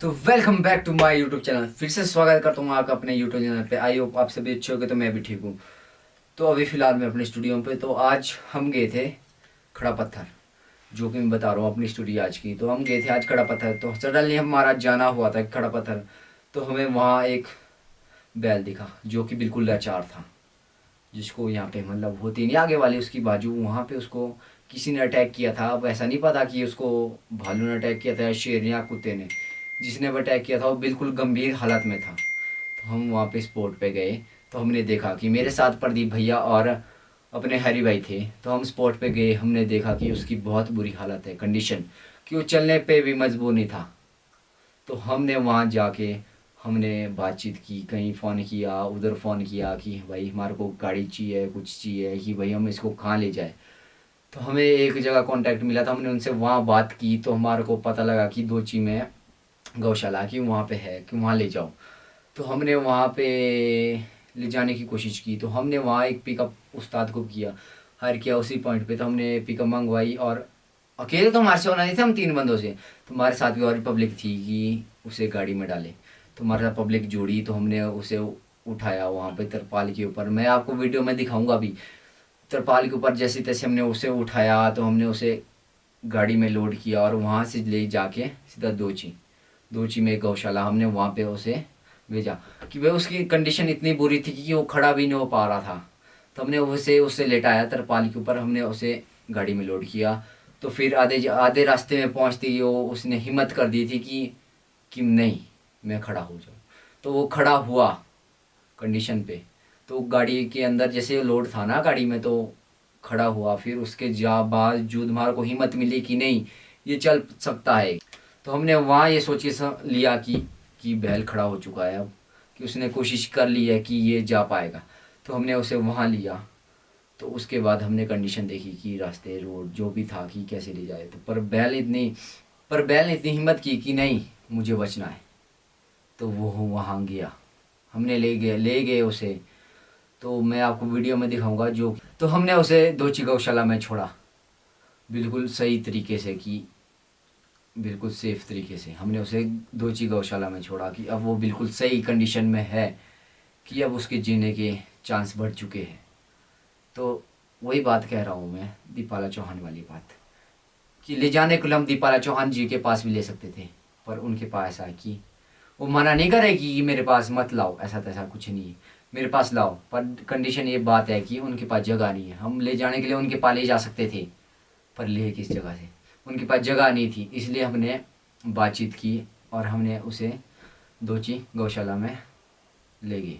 तो welcome back to my YouTube channel. फिर से स्वागत करता हूँ आपका अपने यूट्यूब चैनल पे। आई होप आप सभी अच्छे होंगे, तो मैं भी ठीक हूँ। तो अभी फ़िलहाल मैं अपने स्टूडियो पे, तो आज हम गए थे खड़ा पत्थर, जो कि मैं बता रहा हूँ अपनी स्टोरी आज की। तो हम गए थे आज खड़ा पत्थर, तो सडनली हमारा जाना हुआ था खड़ा पत्थर। तो हमें वहाँ एक बैल दिखा जो कि बिल्कुल लाचार था, जिसको यहाँ पे मतलब होती नहीं आगे वाली उसकी बाजू, वहाँ पे उसको किसी ने अटैक किया था। अब ऐसा नहीं पता कि उसको भालू ने अटैक किया था या शेर या कुत्ते ने। जिसने अटैक किया था वो बिल्कुल गंभीर हालत में था। तो हम वहाँ पे स्पॉट पे गए, तो हमने देखा कि मेरे साथ प्रदीप भैया और अपने हरी भाई थे। तो हम स्पॉट पे गए, हमने देखा कि उसकी बहुत बुरी हालत है, कंडीशन कि वो चलने पे भी मजबूर नहीं था। तो हमने वहाँ जाके हमने बातचीत की, कहीं फ़ोन किया, उधर फ़ोन किया कि भाई हमारे को गाड़ी चाहिए, कुछ चाहिए, कि भाई हम इसको कहाँ ले जाए। तो हमें एक जगह कांटेक्ट मिला था, हमने उनसे वहाँ बात की, तो हमारे को पता लगा कि दोची में गौशाला कि वहाँ पे है, कि वहाँ ले जाओ। तो हमने वहाँ पे ले जाने की कोशिश की। तो हमने वहाँ एक पिकअप उस्ताद को किया, हायर किया उसी पॉइंट पे। तो हमने पिकअप मंगवाई, और अकेले तो हमारे से होना नहीं था, हम 3 बंदों से। तो हमारे साथ भी और पब्लिक थी कि उसे गाड़ी में डाले। तो हमारे साथ पब्लिक जोड़ी, तो हमने उसे उठाया वहाँ पे तिरपाल के ऊपर। मैं आपको वीडियो में दिखाऊंगा अभी। तिरपाल के ऊपर जैसे तैसे हमने उसे उठाया, तो हमने उसे गाड़ी में लोड किया और वहाँ से ले जाके सीधा दोची दोची में एक गौशाला, हमने वहाँ पे उसे भेजा। कि भाई उसकी कंडीशन इतनी बुरी थी कि वो खड़ा भी नहीं हो पा रहा था। तो हमने उसे उससे लेटाया तिरपाल के ऊपर, हमने उसे गाड़ी में लोड किया। तो फिर आधे आधे रास्ते में पहुँचते ही वो उसने हिम्मत कर दी थी कि नहीं, मैं खड़ा हो जाऊँ। तो वो खड़ा हुआ कंडीशन पे। तो गाड़ी के अंदर जैसे लोड था ना गाड़ी में, तो खड़ा हुआ। फिर उसके जा बावजूद हमारे को हिम्मत मिली कि नहीं, ये चल सकता है। तो हमने वहाँ ये सोच लिया कि बैल खड़ा हो चुका है अब, कि उसने कोशिश कर ली है कि ये जा पाएगा। तो हमने उसे वहाँ लिया। तो उसके बाद हमने कंडीशन देखी कि रास्ते रोड जो भी था कि कैसे ले जाए। तो पर बैल ने इतनी हिम्मत की कि नहीं, मुझे बचना है। तो वो वहाँ गया, हमने ले गए उसे। तो मैं आपको वीडियो में दिखाऊंगा जो। तो हमने उसे दोची गौशाला में छोड़ा, बिल्कुल सही तरीके से, कि बिल्कुल सेफ तरीके से हमने उसे दोची गौशाला में छोड़ा, कि अब वो बिल्कुल सही कंडीशन में है, कि अब उसके जीने के चांस बढ़ चुके हैं। तो वही बात कह रहा हूँ मैं, दीपाला चौहान वाली बात, कि ले जाने को हम दीपाला चौहान जी के पास भी ले सकते थे। पर उनके पास ऐसा है कि वो मना नहीं करेगी कि मेरे पास मत लाओ, ऐसा तैसा कुछ नहीं है, मेरे पास लाओ। पर कंडीशन ये बात है कि उनके पास जगह नहीं है। हम ले जाने के लिए उनके पास ले जा सकते थे, पर ले किस जगह से, उनके पास जगह नहीं थी। इसलिए हमने बातचीत की और हमने उसे दोची गौशाला में ले गए।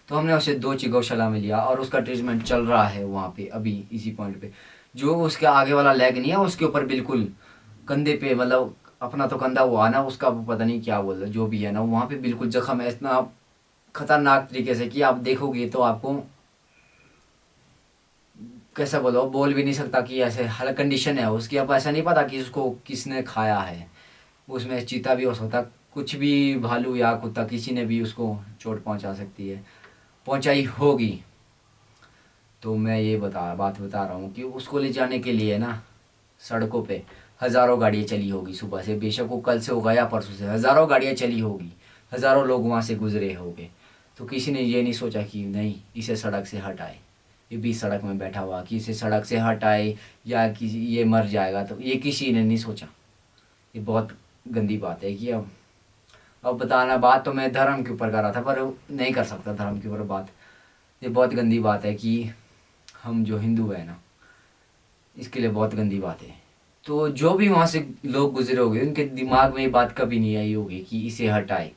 तो हमने उसे दोची गौशाला में लिया और उसका ट्रीटमेंट चल रहा है वहाँ पे अभी इसी पॉइंट पे। जो उसके आगे वाला लेग नहीं है, उसके ऊपर बिल्कुल कंधे पे, मतलब अपना तो कंधा हुआ ना उसका, वो पता नहीं क्या बोल रहा जो भी है ना, वहाँ पे बिल्कुल जख्म है इतना खतरनाक तरीके से कि आप देखोगे तो आपको कैसा बोलो, बोल भी नहीं सकता कि ऐसे हाल कंडीशन है उसकी। अब ऐसा नहीं पता कि उसको किसने खाया है, उसमें चीता भी हो सकता, कुछ भी, भालू या कुत्ता, किसी ने भी उसको चोट पहुंचा सकती है, पहुंचाई होगी। तो मैं ये बात बता रहा हूँ कि उसको ले जाने के लिए ना सड़कों पे हज़ारों गाड़ियाँ चली होगी सुबह से, बेशक वो कल से होगा या परसों से, हज़ारों गाड़ियाँ चली होगी, हज़ारों लोग वहाँ से गुजरे होंगे। तो किसी ने ये नहीं सोचा कि नहीं, इसे सड़क से हटाए, ये भी सड़क में बैठा हुआ कि इसे सड़क से हटाए या किसी ये मर जाएगा, तो ये किसी ने नहीं सोचा। ये बहुत गंदी बात है कि अब बताना, बात तो मैं धर्म के ऊपर कर रहा था पर नहीं कर सकता धर्म के ऊपर बात। ये बहुत गंदी बात है कि हम जो हिंदू है ना, इसके लिए बहुत गंदी बात है। तो जो भी वहाँ से लोग गुजरे होंगे उनके दिमाग में ये बात कभी नहीं आई होगी कि इसे हटाए,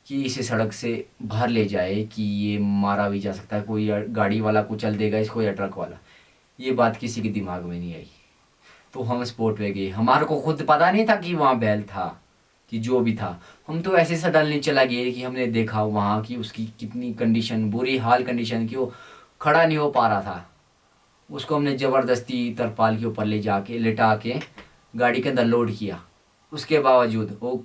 कि इसे सड़क से बाहर ले जाए, कि ये मारा भी जा सकता है, कोई गाड़ी वाला कुचल देगा इसको या ट्रक वाला। ये बात किसी के दिमाग में नहीं आई। तो हम स्पॉट पे गए, हमारे को खुद पता नहीं था कि वहाँ बैल था, कि जो भी था। हम तो ऐसे सडनली चला गए कि हमने देखा वहाँ की उसकी कितनी कंडीशन, बुरी हाल कंडीशन, कि वो खड़ा नहीं हो पा रहा था। उसको हमने ज़बरदस्ती तरपाल के ऊपर ले जाके लेटा के गाड़ी के अंदर लोड किया। उसके बावजूद वो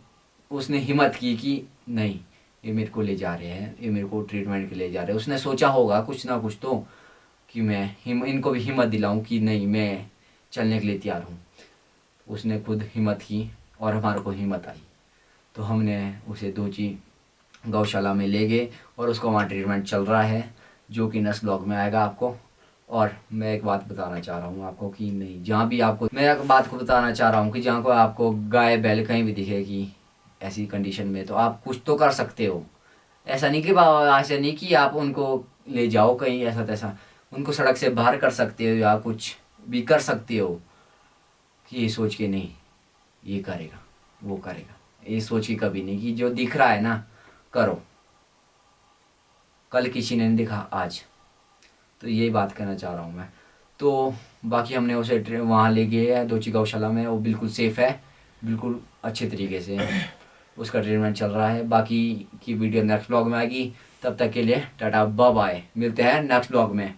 उसने हिम्मत की कि नहीं, ये मेरे को ले जा रहे हैं, ये मेरे को ट्रीटमेंट के लिए जा रहे हैं। उसने सोचा होगा कुछ ना कुछ तो, कि मैं इनको भी हिम्मत दिलाऊं कि नहीं, मैं चलने के लिए तैयार हूँ। उसने खुद हिम्मत की और हमारे को हिम्मत आई। तो हमने उसे दोची गौशाला में ले गए और उसका वहाँ ट्रीटमेंट चल रहा है, जो कि नेक्स्ट ब्लॉग में आएगा आपको। और मैं एक बात बताना चाह रहा हूँ आपको कि नहीं, जहाँ भी आपको, मैं एक बात को बताना चाह रहा हूँ कि जहाँ को आपको गाय बैल कहीं भी दिखेगी ऐसी कंडीशन में, तो आप कुछ तो कर सकते हो। ऐसा नहीं कि ऐसा नहीं कि आप उनको ले जाओ कहीं ऐसा तैसा, उनको सड़क से बाहर कर सकते हो या कुछ भी कर सकते हो कि ये सोच के नहीं ये करेगा वो करेगा, ये सोच के कभी नहीं कि जो दिख रहा है ना करो, कल किसी ने नहीं दिखा आज। तो यही बात कहना चाह रहा हूँ मैं। तो बाकी हमने उसे वहाँ ले गए है दोची गौशाला में, वो बिल्कुल सेफ़ है, बिल्कुल अच्छे तरीके से उसका ट्रीटमेंट चल रहा है। बाकी की वीडियो नेक्स्ट ब्लॉग में आएगी, तब तक के लिए टाटा बाय बाय, मिलते हैं नेक्स्ट ब्लॉग में।